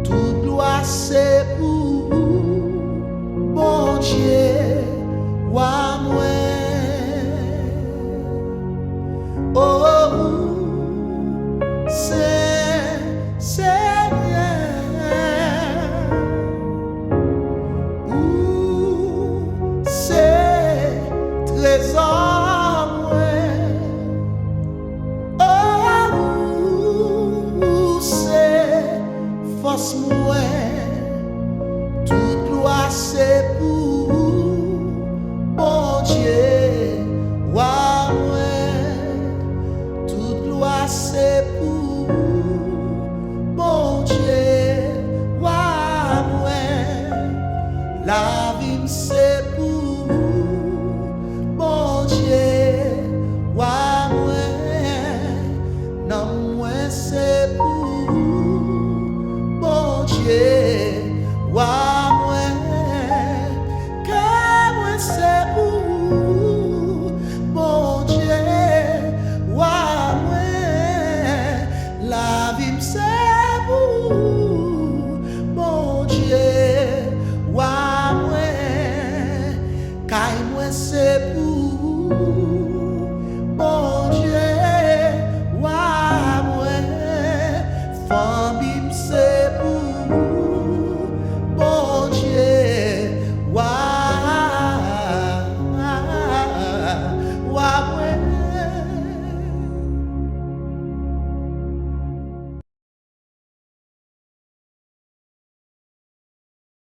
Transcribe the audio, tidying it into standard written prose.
toute gloire c'est pour bon Dieu, wa moi. Oh, force moi, toute gloire c'est pour bon Dieu, wa moi, toute gloire c'est pour bon Dieu, wa moi, la vie c'est pour bon Dieu, wa moi, non moi c'est pour wa moi, que moi c'est pour mon Dieu, wa moi, la vie c'est pour mon Dieu, wa moi, car moi c'est pour mon Dieu, wa moi, famille c'est